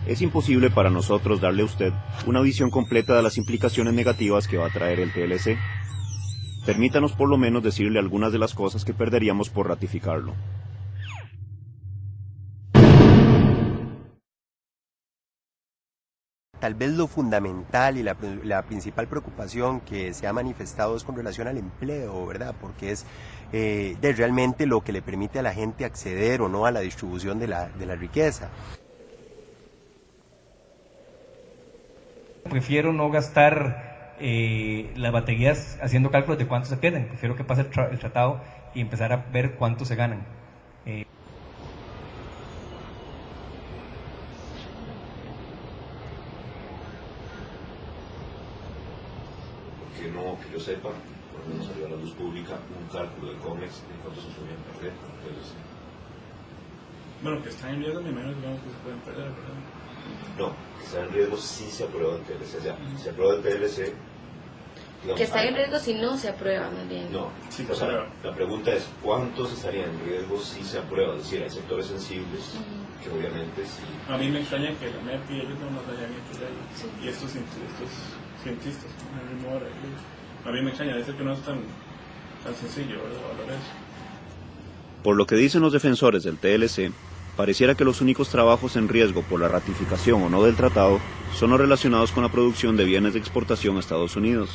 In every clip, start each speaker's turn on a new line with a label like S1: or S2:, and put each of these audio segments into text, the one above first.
S1: Es imposible para nosotros darle a usted una visión completa de las implicaciones negativas que va a traer el TLC. Permítanos por lo menos decirle algunas de las cosas que perderíamos por ratificarlo.
S2: Tal vez lo fundamental y la principal preocupación que se ha manifestado es con relación al empleo, ¿verdad? Porque es realmente lo que le permite a la gente acceder o no a la distribución de la riqueza.
S3: Prefiero no gastar las baterías haciendo cálculos de cuánto se pierden. Prefiero que pase el tratado y empezar a ver cuánto se ganan.
S1: Que no, que yo sepa, por lo menos salió a la luz pública un cálculo de COMEX de cuánto se podían perder con el TLC.
S4: Bueno, que están en riesgo, me imagino digamos, que se pueden perder, ¿verdad?
S1: No, que está en riesgo si se aprueba el TLC. O sea, si se aprueba el TLC... Digamos,
S5: que está en riesgo si no se aprueba, más bien.
S1: No,
S4: sí,
S1: o sea, la pregunta es, ¿cuántos estarían en riesgo si se aprueba? Es decir, hay sectores sensibles que obviamente sí...
S4: A mí me extraña que la MEP y ellos no nos hayan hecho ley. Sí. Y estos cientistas, a mí me extraña, debe ser que no es tan sencillo, ¿verdad? Valorar eso.
S1: Por lo que dicen los defensores del TLC, pareciera que los únicos trabajos en riesgo por la ratificación o no del tratado son los relacionados con la producción de bienes de exportación a Estados Unidos.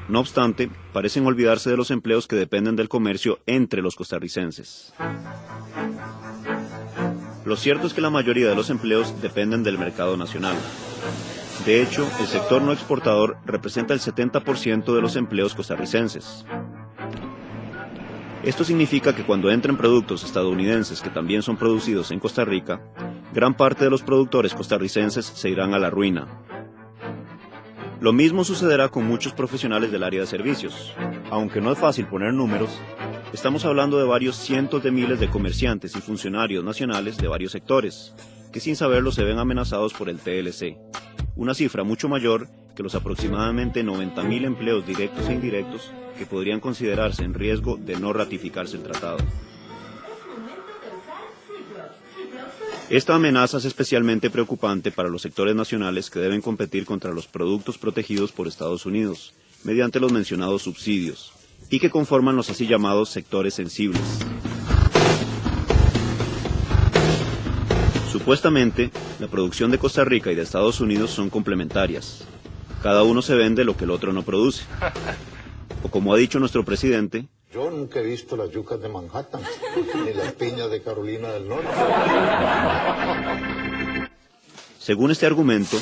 S1: No obstante, parecen olvidarse de los empleos que dependen del comercio entre los costarricenses. Lo cierto es que la mayoría de los empleos dependen del mercado nacional. De hecho, el sector no exportador representa el 70% de los empleos costarricenses. Esto significa que cuando entren productos estadounidenses que también son producidos en Costa Rica, gran parte de los productores costarricenses se irán a la ruina. Lo mismo sucederá con muchos profesionales del área de servicios. Aunque no es fácil poner números, estamos hablando de varios cientos de miles de comerciantes y funcionarios nacionales de varios sectores, que sin saberlo se ven amenazados por el TLC. Una cifra mucho mayor que los aproximadamente 90.000 empleos directos e indirectos que podrían considerarse en riesgo de no ratificarse el tratado. Esta amenaza es especialmente preocupante para los sectores nacionales que deben competir contra los productos protegidos por Estados Unidos, mediante los mencionados subsidios, y que conforman los así llamados sectores sensibles. Supuestamente, la producción de Costa Rica y de Estados Unidos son complementarias. Cada uno se vende lo que el otro no produce. O como ha dicho nuestro presidente,
S6: yo nunca he visto las yucas de Manhattan, ni las piñas de Carolina del Norte.
S1: Según este argumento,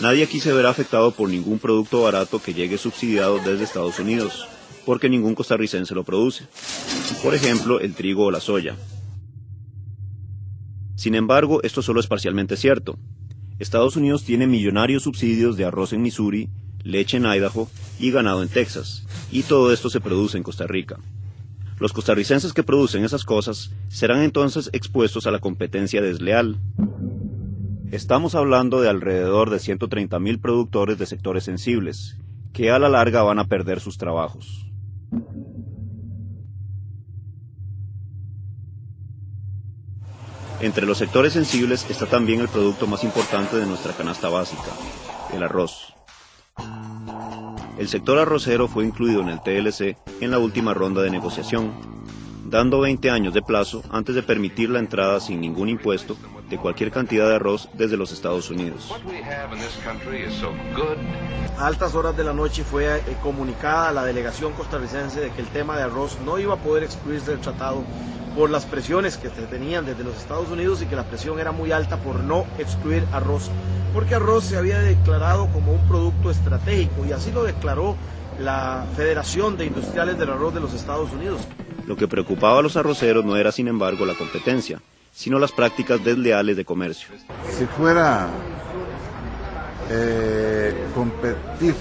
S1: nadie aquí se verá afectado por ningún producto barato que llegue subsidiado desde Estados Unidos, porque ningún costarricense lo produce. Por ejemplo, el trigo o la soya. Sin embargo, esto solo es parcialmente cierto. Estados Unidos tiene millonarios subsidios de arroz en Missouri, leche en Idaho y ganado en Texas, y todo esto se produce en Costa Rica. Los costarricenses que producen esas cosas serán entonces expuestos a la competencia desleal. Estamos hablando de alrededor de 130.000 productores de sectores sensibles, que a la larga van a perder sus trabajos. Entre los sectores sensibles está también el producto más importante de nuestra canasta básica, el arroz. El sector arrocero fue incluido en el TLC en la última ronda de negociación, dando 20 años de plazo antes de permitir la entrada sin ningún impuesto de cualquier cantidad de arroz desde los Estados Unidos.
S7: A altas horas de la noche fue comunicada a la delegación costarricense de que el tema de arroz no iba a poder excluirse del tratado por las presiones que se tenían desde los Estados Unidos y que la presión era muy alta por no excluir arroz, porque arroz se había declarado como un producto estratégico y así lo declaró la Federación de Industriales del Arroz de los Estados Unidos.
S1: Lo que preocupaba a los arroceros no era, sin embargo, la competencia, sino las prácticas desleales de comercio.
S8: Si fuera competir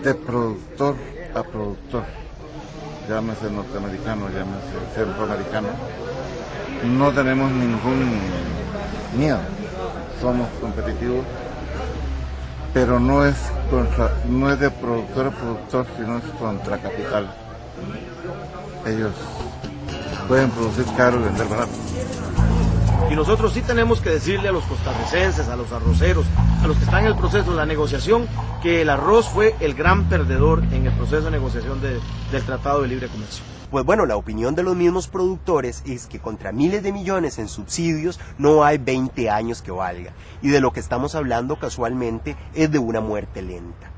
S8: de productor a productor, llámese norteamericano, llámese centroamericano, no tenemos ningún miedo, somos competitivos, pero no es de productor a productor, sino es contra capital. Ellos pueden producir caro y vender barato.
S7: Y nosotros sí tenemos que decirle a los costarricenses, a los arroceros, a los que están en el proceso de la negociación, que el arroz fue el gran perdedor en el proceso de negociación del Tratado de Libre Comercio.
S2: Pues bueno, la opinión de los mismos productores es que contra miles de millones en subsidios no hay 20 años que valga. Y de lo que estamos hablando casualmente es de una muerte lenta.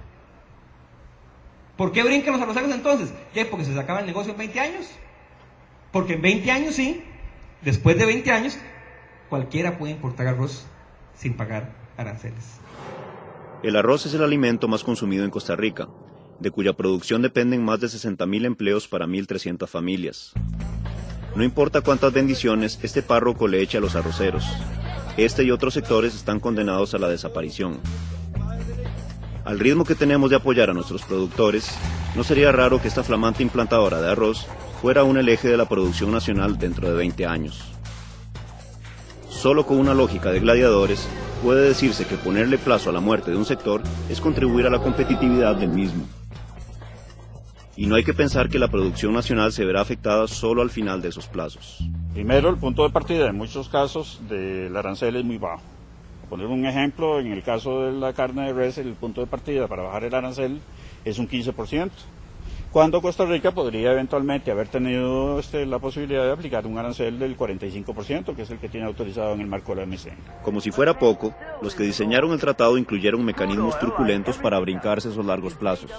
S3: ¿Por qué brincan los arroceros entonces? ¿Qué? ¿Porque se acaba el negocio en 20 años? Porque en 20 años sí, después de 20 años, cualquiera puede importar arroz sin pagar aranceles.
S1: El arroz es el alimento más consumido en Costa Rica, de cuya producción dependen más de 60.000 empleos para 1.300 familias. No importa cuántas bendiciones este párroco le eche a los arroceros, este y otros sectores están condenados a la desaparición. Al ritmo que tenemos de apoyar a nuestros productores, no sería raro que esta flamante implantadora de arroz fuera un eje de la producción nacional dentro de 20 años. Solo con una lógica de gladiadores, puede decirse que ponerle plazo a la muerte de un sector es contribuir a la competitividad del mismo. Y no hay que pensar que la producción nacional se verá afectada solo al final de esos plazos.
S9: Primero, el punto de partida en muchos casos del arancel es muy bajo. Por poner un ejemplo, en el caso de la carne de res, el punto de partida para bajar el arancel es un 15%. Cuando Costa Rica podría eventualmente haber tenido la posibilidad de aplicar un arancel del 45%, que es el que tiene autorizado en el marco de la OMC.
S1: Como si fuera poco, los que diseñaron el tratado incluyeron mecanismos truculentos para brincarse esos largos plazos.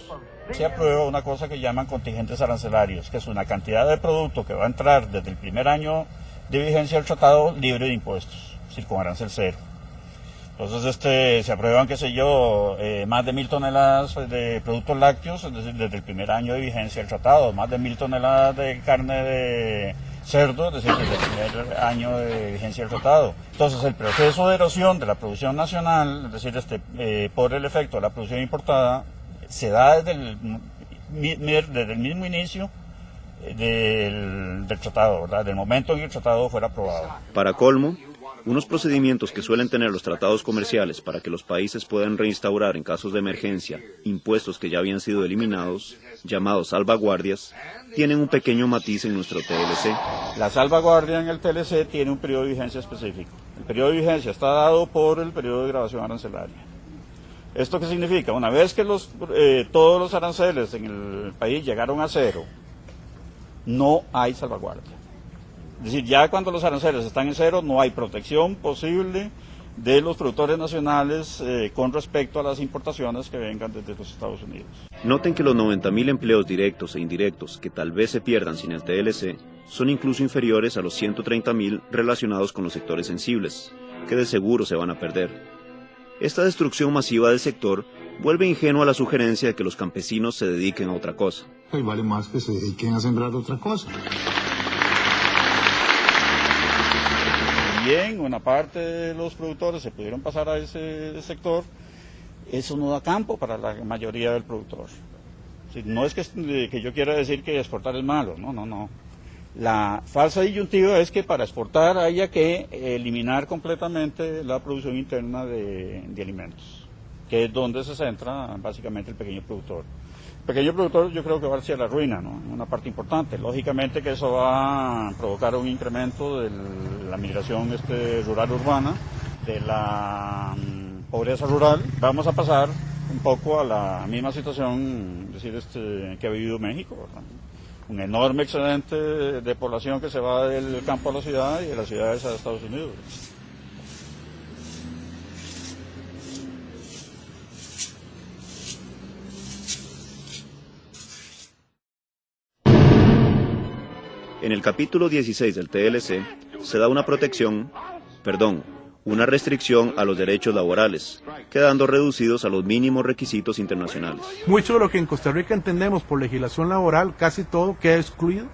S9: Se aprueba una cosa que llaman contingentes arancelarios, que es una cantidad de producto que va a entrar desde el primer año de vigencia del tratado libre de impuestos, es decir, con arancel cero. Entonces se aprueban, qué sé yo, más de 1.000 toneladas de productos lácteos, es decir, desde el primer año de vigencia del tratado, más de 1.000 toneladas de carne de cerdo, es decir, desde el primer año de vigencia del tratado. Entonces el proceso de erosión de la producción nacional, es decir, por el efecto de la producción importada, se da desde el mismo inicio del tratado, ¿verdad? Del momento en que el tratado fuera aprobado.
S1: Para colmo, unos procedimientos que suelen tener los tratados comerciales para que los países puedan reinstaurar en casos de emergencia impuestos que ya habían sido eliminados, llamados salvaguardias, tienen un pequeño matiz en nuestro TLC.
S9: La salvaguardia en el TLC tiene un periodo de vigencia específico. El periodo de vigencia está dado por el periodo de grabación arancelaria. ¿Esto qué significa? Una vez que todos los aranceles en el país llegaron a cero, no hay salvaguardia. Es decir, ya cuando los aranceles están en cero, no hay protección posible de los productores nacionales con respecto a las importaciones que vengan desde los Estados Unidos.
S1: Noten que los 90.000 empleos directos e indirectos que tal vez se pierdan sin el TLC son incluso inferiores a los 130.000 relacionados con los sectores sensibles, que de seguro se van a perder. Esta destrucción masiva del sector vuelve ingenua la sugerencia de que los campesinos se dediquen a otra cosa.
S6: Y vale más que se dediquen a sembrar otra cosa.
S9: Bien, una parte de los productores se pudieron pasar a ese sector, eso no da campo para la mayoría del productor. No es que yo quiera decir que exportar es malo, no. La falsa disyuntiva es que para exportar haya que eliminar completamente la producción interna de alimentos, que es donde se centra básicamente el pequeño productor. El pequeño productor yo creo que va hacia la ruina, ¿no? Una parte importante. Lógicamente que eso va a provocar un incremento de la migración rural-urbana, de la pobreza rural. Vamos a pasar un poco a la misma situación, es decir, que ha vivido México, ¿verdad? Un enorme excedente de población que se va del campo a la ciudad y de las ciudades a Estados Unidos.
S1: En el capítulo 16 del TLC se da una restricción a los derechos laborales, quedando reducidos a los mínimos requisitos internacionales.
S10: Mucho de lo que en Costa Rica entendemos por legislación laboral, casi todo queda excluido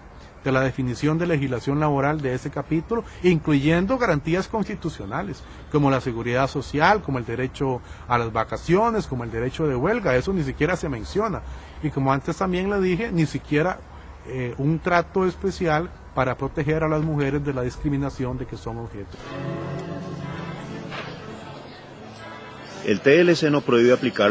S10: de la definición de legislación laboral de ese capítulo, incluyendo garantías constitucionales, como la seguridad social, como el derecho a las vacaciones, como el derecho de huelga. Eso ni siquiera se menciona. Y como antes también le dije, ni siquiera un trato especial para proteger a las mujeres de la discriminación de que son objeto.
S1: El TLC no prohíbe aplicar